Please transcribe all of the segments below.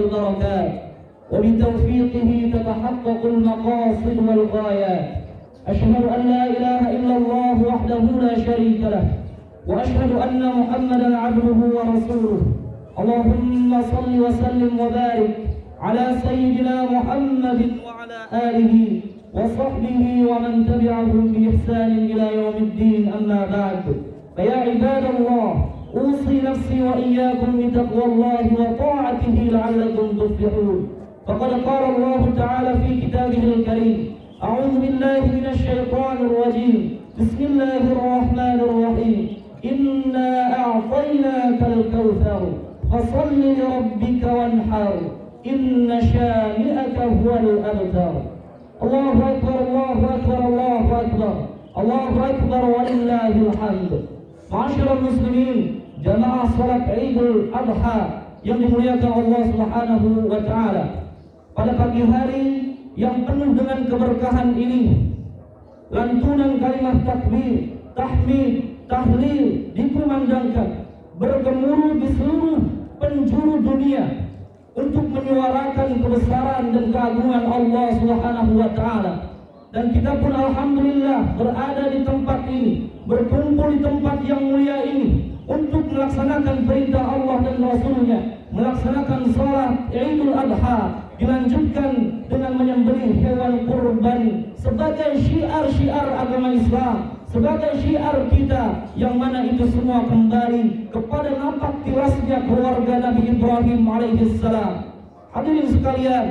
والبركات، وبتوفيقه تتحقق المقاصد والغايات. أشهد أن لا إله إلا الله وحده لا شريك له، وأشهد أن محمدا عبده ورسوله. اللهم صل وسلم وبارك على سيدنا محمد وعلى آله وصحبه ومن تبعهم بإحسان إلى يوم الدين. أما بعد، فيا عباد الله، أوصي نفسي وإياكم بتقوى الله وطاعته لعلكم تفلحون. فقد قال الله تعالى في كتابه الكريم: أعوذ بالله من الشيطان الرجيم، بسم الله الرحمن الرحيم، إنا أعطيناك الكوثر فصل لربك وانحر إن شانئك هو الأبتر. الله أكبر الله أكبر الله أكبر الله أكبر ولله الحمد. Ma'asyiral muslimin, jamaah salat Idul Adha yang dimuliakan Allah Subhanahu wa taala. Pada pagi hari yang penuh dengan keberkahan ini, lantunan kalimat takbir, tahmid, tahlil dikumandangkan bergemuruh di seluruh penjuru dunia untuk menyuarakan kebesaran dan keagungan Allah Subhanahu wa taala. Dan kita pun alhamdulillah berada di tempat ini, berkumpul di tempat yang mulia ini untuk melaksanakan perintah Allah dan Rasulnya, melaksanakan salat Idul Adha, dilanjutkan dengan menyembelih hewan kurban sebagai syiar-syiar agama Islam, sebagai syiar kita, yang mana itu semua kembali kepada nampak tilasnya keluarga Nabi Ibrahim alaihissalam. Hadirin sekalian,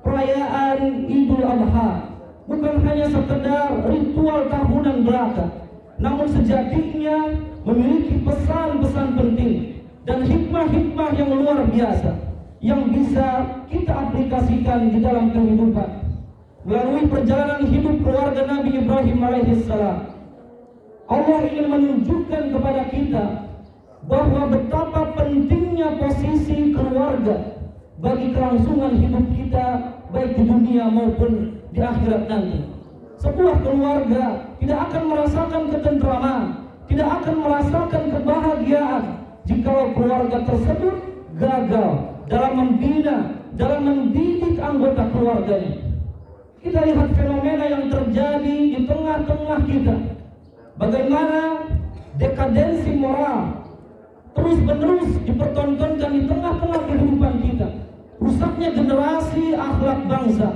perayaan Idul Adha bukan hanya sekedar ritual tahunan belaka, namun sejatinya memiliki pesan-pesan penting dan hikmah-hikmah yang luar biasa yang bisa kita aplikasikan di dalam kehidupan. Melalui perjalanan hidup keluarga Nabi Ibrahim alaihissalam, Allah ingin menunjukkan kepada kita bahwa betapa pentingnya posisi keluarga bagi kelangsungan hidup kita, baik di dunia maupun di akhirat nanti. Sebuah keluarga tidak akan merasakan ketentraman, tidak akan merasakan kebahagiaan jika keluarga tersebut gagal dalam membina, dalam mendidik anggota keluarganya. Kita lihat fenomena yang terjadi di tengah-tengah kita, bagaimana dekadensi moral terus-menerus dipertontonkan di tengah-tengah kehidupan kita. Rusaknya generasi akhlak bangsa.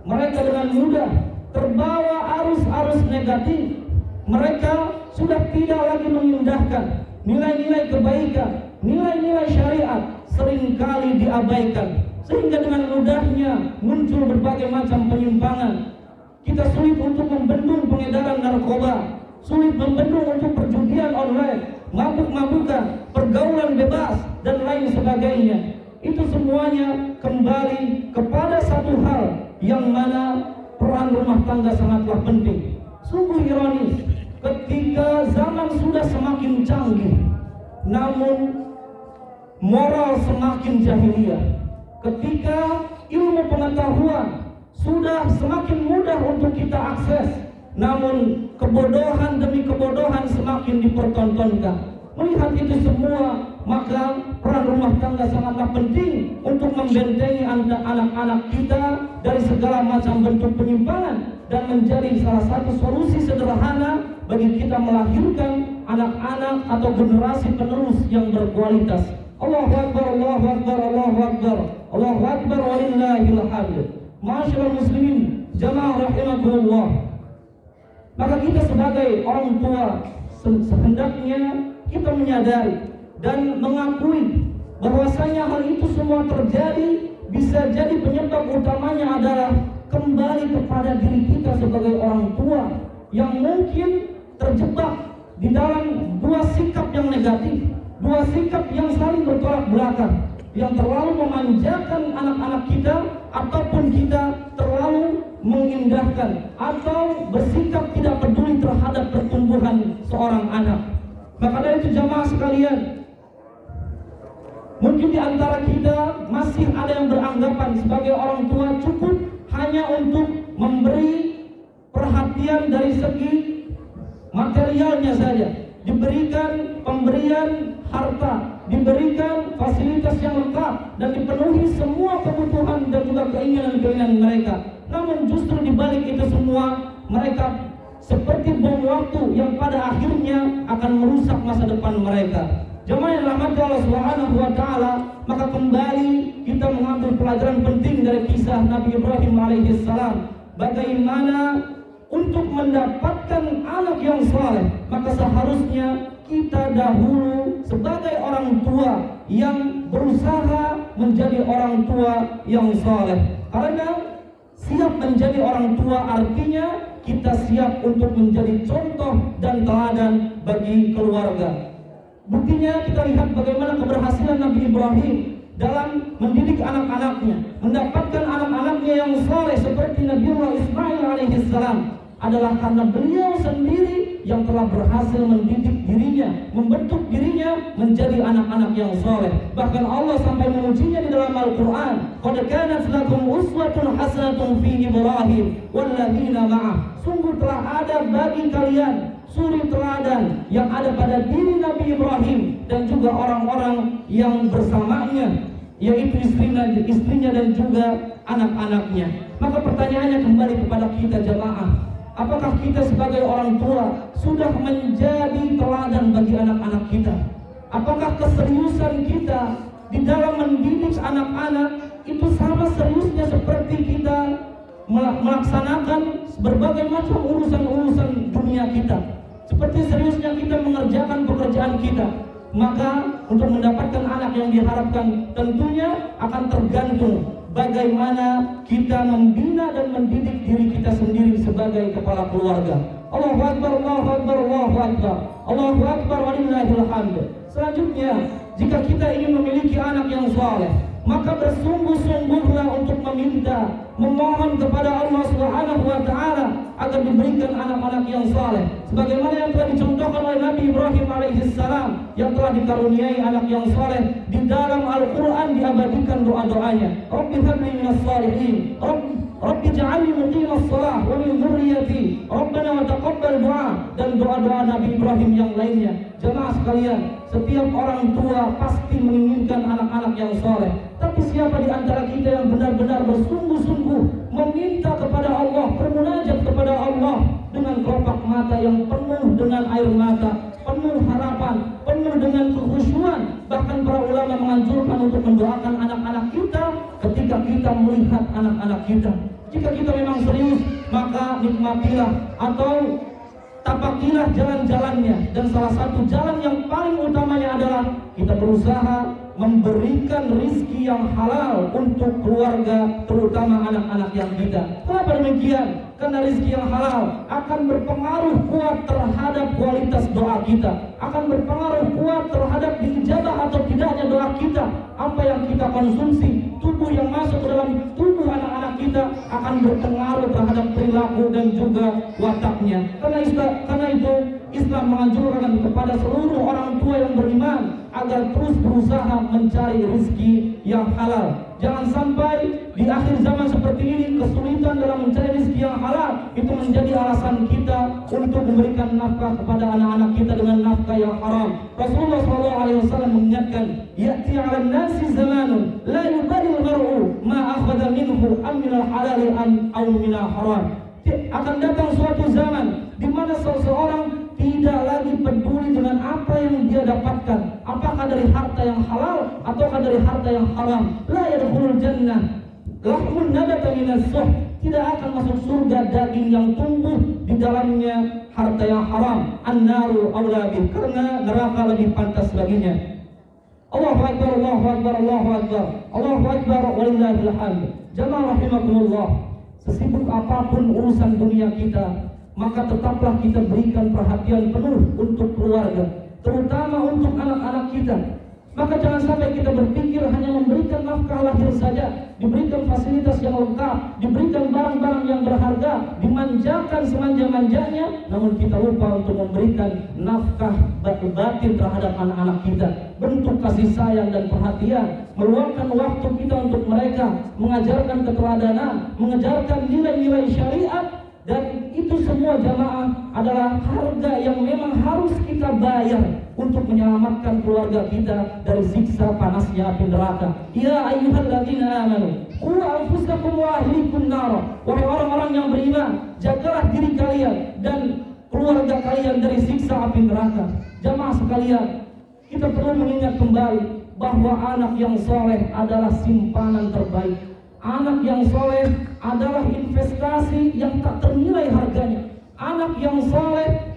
Mereka dengan mudah terbawa arus-arus negatif. Mereka sudah tidak lagi mengindahkan nilai-nilai kebaikan, nilai-nilai syariat, seringkali diabaikan, sehingga dengan mudahnya muncul berbagai macam penyimpangan. Kita sulit untuk membendung pengedaran narkoba, sulit membendung untuk perjudian online, mabuk-mabukan, pergaulan bebas, dan lain sebagainya. Itu semuanya kembali kepada satu hal, yang mana peran rumah tangga sangatlah penting. Sungguh ironis, ketika zaman sudah semakin canggih, namun moral semakin jahiliyah. Ketika ilmu pengetahuan sudah semakin mudah untuk kita akses, namun kebodohan demi kebodohan semakin dipertontonkan. Melihat itu semua, maka peran rumah tangga sangatlah penting untuk membentengi anak-anak kita dari segala macam bentuk penyimpangan, dan menjadi salah satu solusi sederhana bagi kita melahirkan anak-anak atau generasi penerus yang berkualitas. Allahu Akbar, Allahu Akbar, Allahu Akbar, Allahu Akbar walillahil hamd. Ma'asyiral muslimin, jamaah rahimakumullah. Maka kita sebagai orang tua sehendaknya kita menyadari dan mengakui bahwasanya hal itu semua terjadi, bisa jadi penyebab utamanya adalah kembali kepada diri kita sebagai orang tua yang mungkin terjebak di dalam dua sikap yang negatif, dua sikap yang saling bertolak belakang, yang terlalu memanjakan anak-anak kita ataupun kita terlalu mengindahkan atau bersikap tidak peduli terhadap pertumbuhan seorang anak. Maka dari itu jamaah sekalian, mungkin di antara kita masih ada yang beranggapan sebagai orang tua cukup hanya untuk memberi perhatian dari segi materialnya saja, diberikan pemberian harta, diberikan fasilitas yang lengkap, dan dipenuhi semua kebutuhan dan juga keinginan-keinginan mereka. Namun justru di balik itu semua, mereka seperti bom waktu yang pada akhirnya akan merusak masa depan mereka. Jemaah yang dirahmati Allah Subhanahu wa taala, maka kembali kita mengambil pelajaran penting dari kisah Nabi Ibrahim alaihissalam. Bagaimana untuk mendapatkan anak yang saleh, maka seharusnya kita dahulu sebagai orang tua yang berusaha menjadi orang tua yang saleh. Karena siap menjadi orang tua artinya kita siap untuk menjadi contoh dan teladan bagi keluarga. Buktinya kita lihat bagaimana keberhasilan Nabi Ibrahim dalam mendidik anak-anaknya, mendapatkan anak-anaknya yang saleh seperti Nabiullah Ismail alaihissalam, adalah karena beliau sendiri yang telah berhasil mendidik dirinya, membentuk dirinya menjadi anak-anak yang saleh. Bahkan Allah sampai mengujinya di dalam Al-Quran, qad kanat lakum uswatun hasanatun fi Ibrahim walladzina ma'ah. Sungguh telah ada bagi kalian suri teladan yang ada pada diri Nabi Ibrahim dan juga orang-orang yang bersamanya, yaitu istrinya dan juga anak-anaknya. Maka pertanyaannya kembali kepada kita jemaah, apakah kita sebagai orang tua sudah menjadi teladan bagi anak-anak kita? Apakah keseriusan kita di dalam mendidik anak-anak itu sama seriusnya seperti kita melaksanakan berbagai macam urusan-urusan dunia kita? Seperti seriusnya kita mengerjakan pekerjaan kita? Maka untuk mendapatkan anak yang diharapkan tentunya akan tergantung bagaimana kita membina dan mendidik diri kita sendiri sebagai kepala keluarga. Allahu Akbar, Allahu Akbar, Allahu Akbar, Allahu Akbar, walillahil hamd. Selanjutnya, jika kita ingin memiliki anak yang saleh, maka bersungguh-sungguhlah untuk memohon kepada Allah Subhanahu wa taala agar diberikan anak-anak yang saleh, sebagaimana yang telah dicontohkan oleh Nabi Ibrahim alaihissalam yang telah dikaruniai anak yang saleh. Di dalam Al-Qur'an diabadikan doa-doanya, Rabbi habli minas salihin, Rabbi ja'alni muqimas shalah wa min dzurriyyati, Rabbana wa taqabbal du'a, dan doa-doa Nabi Ibrahim yang lainnya. Jemaah sekalian, setiap orang tua pasti menginginkan anak-anak yang saleh. Tapi siapa di antara kita yang benar-benar bersungguh-sungguh meminta kepada Allah, bermunajat kepada Allah dengan kelopak mata yang penuh dengan air mata, penuh harapan, penuh dengan kekhusyuan? Bahkan para ulama menganjurkan untuk mendoakan anak-anak kita ketika kita melihat anak-anak kita. Jika kita memang serius, maka nikmatilah atau tapakilah jalan-jalannya, dan salah satu jalan yang paling utamanya adalah kita berusaha memberikan rizki yang halal untuk keluarga, terutama anak-anak yang kita. Kenapa demikian? Karena rizki yang halal akan berpengaruh kuat terhadap kualitas doa kita, akan berpengaruh kuat terhadap diijabah atau tidaknya doa kita. Apa yang kita konsumsi, tubuh yang masuk ke dalam tubuh anak-anak kita akan berpengaruh terhadap perilaku dan juga wataknya. Karena itu Islam menganjurkan kepada seluruh orang tua yang beriman agar terus berusaha mencari rezeki yang halal. Jangan sampai di akhir zaman seperti ini kesulitan dalam mencari rezeki yang halal itu menjadi alasan kita untuk memberikan nafkah kepada anak-anak kita dengan nafkah yang haram. Rasulullah SAW mengingatkan, ya'ti 'alan nasi zamanun la yubali al-mar'u ma akhadha minhu am min al-halal am aw min al-haram. Akan datang suatu zaman di mana seseorang tidak lagi peduli dengan apa yang dia dapatkan, apakah dari harta yang halal ataukah dari harta yang haram. La yadkhulul jannah lahmun nabata minas suh, tidak akan masuk surga daging yang tumbuh di dalamnya harta yang haram. An-naru aula bih, karena neraka lebih pantas baginya. Allahu Akbar, Allahu Akbar, Allahu Akbar, Allahu Akbar, walillahil hamd. Jamaah rahimakumullah, sesibuk apapun urusan dunia kita, maka tetaplah kita berikan perhatian penuh untuk keluarga, terutama untuk anak-anak kita. Maka jangan sampai kita berpikir hanya memberikan nafkah lahir saja, diberikan fasilitas yang lengkap, diberikan barang-barang yang berharga, dimanjakan semanja-manjanya, namun kita lupa untuk memberikan nafkah batin terhadap anak-anak kita. Bentuk kasih sayang dan perhatian, meluangkan waktu kita untuk mereka, mengajarkan keteladanan, mengajarkan nilai-nilai syariat, Dan itu semua jamaah adalah harga yang memang harus kita bayar untuk menyelamatkan keluarga kita dari siksa panasnya api neraka. Ya ayyuhalladzina amanu qu anfusakum wa ahlikum nar. Wahai orang-orang yang beriman, jagalah diri kalian dan keluarga kalian dari siksa api neraka. Jamaah sekalian, kita perlu mengingat kembali bahwa anak yang soleh adalah simpanan terbaik. Anak yang soleh adalah investasi yang tak ternilai harganya. Anak yang soleh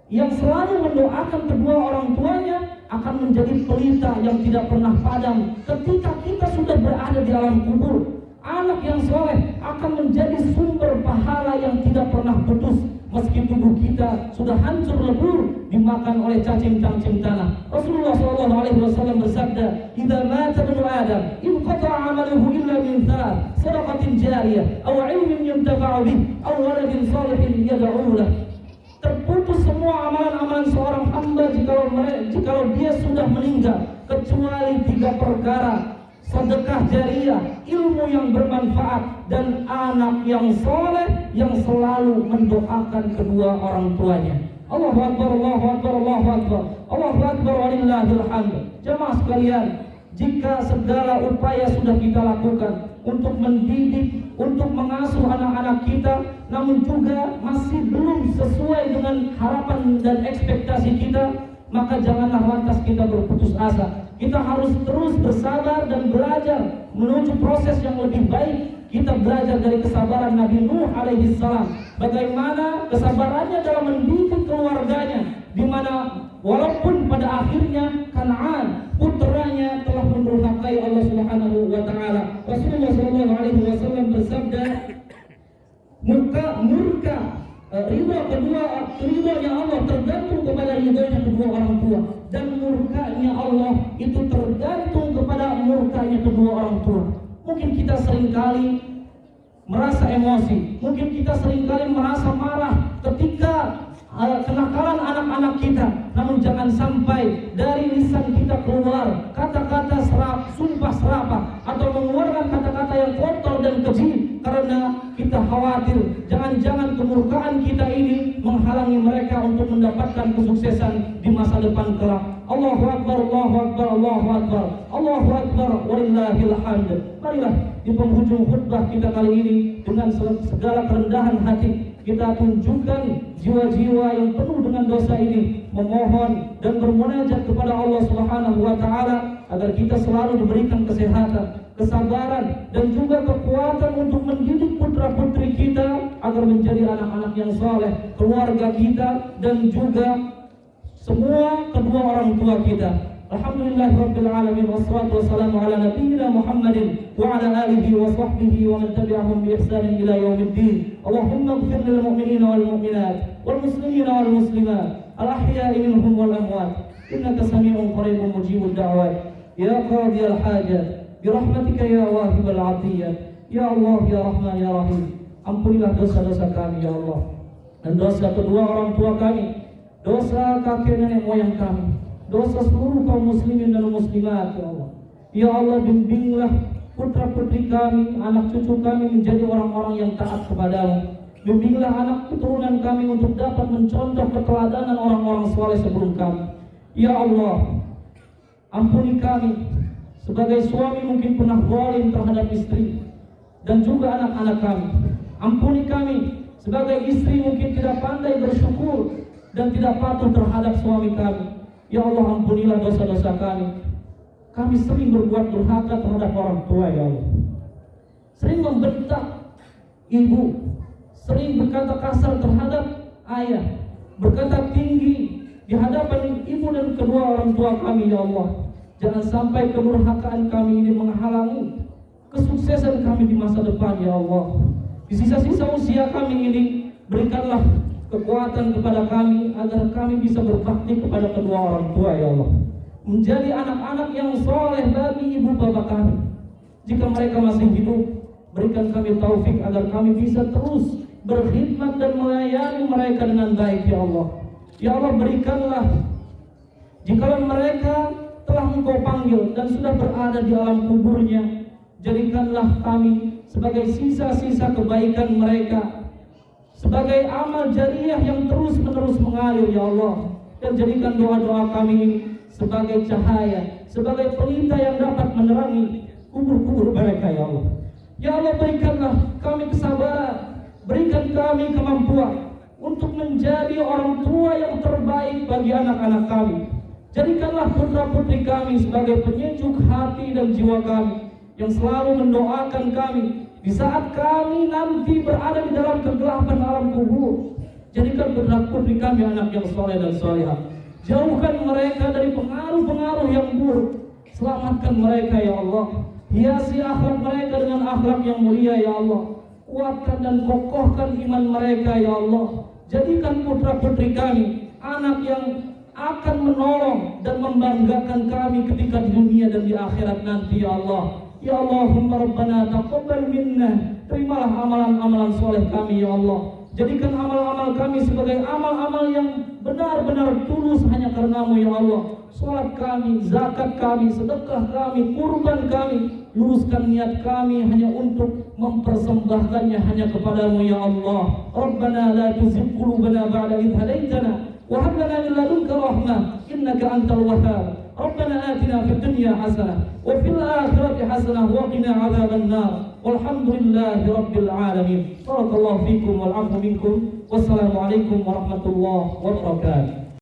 yang selalu mendoakan kedua orang tuanya akan menjadi pelita yang tidak pernah padam ketika kita sudah berada di alam kubur. Anak yang soleh akan menjadi sumber pahala yang tidak pernah putus meski tubuh kita sudah hancur lebur dimakan oleh cacing-cacing tanah. Rasulullah SAW bersabda, "Idza mata ibnu Adam, inqata'a 'amaluhu illa min thalath, shadaqatin jariyah, aw 'ilmin yuntafa'u bih, aw waladin shalihin yad'u lahu." Terputus semua amalan-amalan seorang hamba jikalau dia sudah meninggal, kecuali 3 perkara: sedekah jariyah, ilmu yang bermanfaat, dan anak yang soleh yang selalu mendoakan kedua orang tuanya. Allahu Akbar, Allahu Akbar, Allahu Akbar, Allahu Akbar, walillahil hamd. Jemaah sekalian, jika segala upaya sudah kita lakukan untuk mendidik, untuk mengasuh anak-anak kita, namun juga masih belum sesuai dengan harapan dan ekspektasi kita, maka janganlah lantas kita berputus asa. Kita harus terus bersabar dan belajar menuju proses yang lebih baik. Kita belajar dari kesabaran Nabi Nuh alaihi salam, bagaimana kesabarannya dalam mendidik keluarganya, di mana walaupun pada akhirnya Kan'an putranya telah mendurhakai Allah Subhanahu wa taala. Rasulullah sallallahu alaihi wasallam bersabda, murka ridhonya Allah tergantung kepada ridhonya kedua orang tua, dan murkanya Allah itu tergantung kepada murkanya kedua orang tua. Mungkin kita seringkali merasa emosi, mungkin kita seringkali merasa marah ketika kenakalan anak-anak kita, namun jangan sampai dari lisan kita keluar kata-kata sumpah serapah atau mengeluarkan kata-kata yang kotor dan keji, karena kita khawatir jangan-jangan kemurkaan kita ini menghalangi mereka untuk mendapatkan kesuksesan di masa depan kelak. Allahu Akbar, Allahu Akbar, Allahu Akbar, Allahu Akbar, walillahil hamd. Marilah di penghujung khutbah kita kali ini dengan segala kerendahan hati kita tunjukkan jiwa-jiwa yang penuh dengan dosa ini, memohon dan bermunajat kepada Allah Subhanahu wa taala agar kita selalu diberikan kesehatan, kesabaran, dan juga kekuatan untuk mendidik putra-putri kita agar menjadi anak-anak yang saleh, keluarga kita, dan juga semua kedua orang tua kita. Alhamdulillahirabbil alamin, wassalatu wassalamu ala nabiyyina Muhammadin wa ala alihi wa sahbihi wa man tabi'ahum bi ihsanin ila yaumiddin. Allahumma ighfir lil mu'minina wal mu'minat wal muslimina wal muslimat al ahya'i minhum wal amwat innaka samii'un qaribun mujibud da'wat ya qadiyal hajat bi rahmatika ya wahibal 'atiyat ya Allah ya Rahman ya Rahim. Ampunilah dosa-dosa kami ya Allah, dan dosa kedua orang tua kami, dosa kakek nenek moyang kami, dosa seluruh kaum muslimin dan muslimat ya Allah. Ya Allah, bimbinglah putra-putri kami, anak cucu kami menjadi orang-orang yang taat kepadamu. Bimbinglah anak keturunan kami untuk dapat mencontoh keteladanan orang-orang saleh sebelum kami. Ya Allah, ampuni kami sebagai suami mungkin pernah zalim terhadap istri dan juga anak-anak kami. Ampuni kami sebagai istri mungkin tidak pandai bersyukur dan tidak patuh terhadap suami kami. Ya Allah, ampunilah dosa-dosa kami. Kami sering berbuat durhaka terhadap orang tua ya Allah. Sering membentak ibu, sering berkata kasar terhadap ayah, berkata tinggi di hadapan ibu dan kedua orang tua kami ya Allah. Jangan sampai kedurhakaan kami ini menghalangi kesuksesan kami di masa depan ya Allah. Di sisa-sisa usia kami ini berikanlah kekuatan kepada kami agar kami bisa berbakti kepada kedua orang tua ya Allah, menjadi anak-anak yang soleh bagi ibu bapak kami. Jika mereka masih hidup, berikan kami taufik agar kami bisa terus berkhidmat dan melayani mereka dengan baik ya Allah. Ya Allah, berikanlah jika mereka telah Engkau panggil dan sudah berada di alam kuburnya, jadikanlah kami sebagai sisa-sisa kebaikan mereka, sebagai amal jariah yang terus-menerus mengalir ya Allah. Dan jadikan doa-doa kami ini sebagai cahaya, sebagai pelita yang dapat menerangi kubur-kubur mereka ya Allah. Ya Allah, berikanlah kami kesabaran, berikan kami kemampuan untuk menjadi orang tua yang terbaik bagi anak-anak kami. Jadikanlah putra-putri kami sebagai penyejuk hati dan jiwa kami, yang selalu mendoakan kami di saat kami nanti berada di dalam kegelapan alam kubur. Jadikan putra-putri kami anak yang soleh dan solehah. Jauhkan mereka dari pengaruh-pengaruh yang buruk. Selamatkan mereka ya Allah. Hiasi akhlak mereka dengan akhlak yang mulia ya Allah. Kuatkan dan kokohkan iman mereka ya Allah. Jadikan putra-putri kami anak yang akan menolong dan membanggakan kami ketika di dunia dan di akhirat nanti ya Allah. Ya Allahumma Rabbana taqabbal minna. Terimalah amalan-amalan soleh kami ya Allah. Jadikan amal-amal kami sebagai amal-amal yang benar-benar tulus hanya karenamu ya Allah. Salat kami, zakat kami, sedekah kami, kurban kami, luruskan niat kami hanya untuk mempersembahkannya hanya kepadamu ya Allah. Rabbana la tuzigh qulubana ba'da idh hadaitana wa hab lana min ladunka rahmah innaka antal wahhab. Rabbana atina fid dunya hasanah wa fil akhirati hasanah wa qina adzaban nar. Walhamdulillahi rabbil alamin. Barakallahu fikum wal 'afwu minkum. Wassalamu alaikum warahmatullahi wabarakatuh.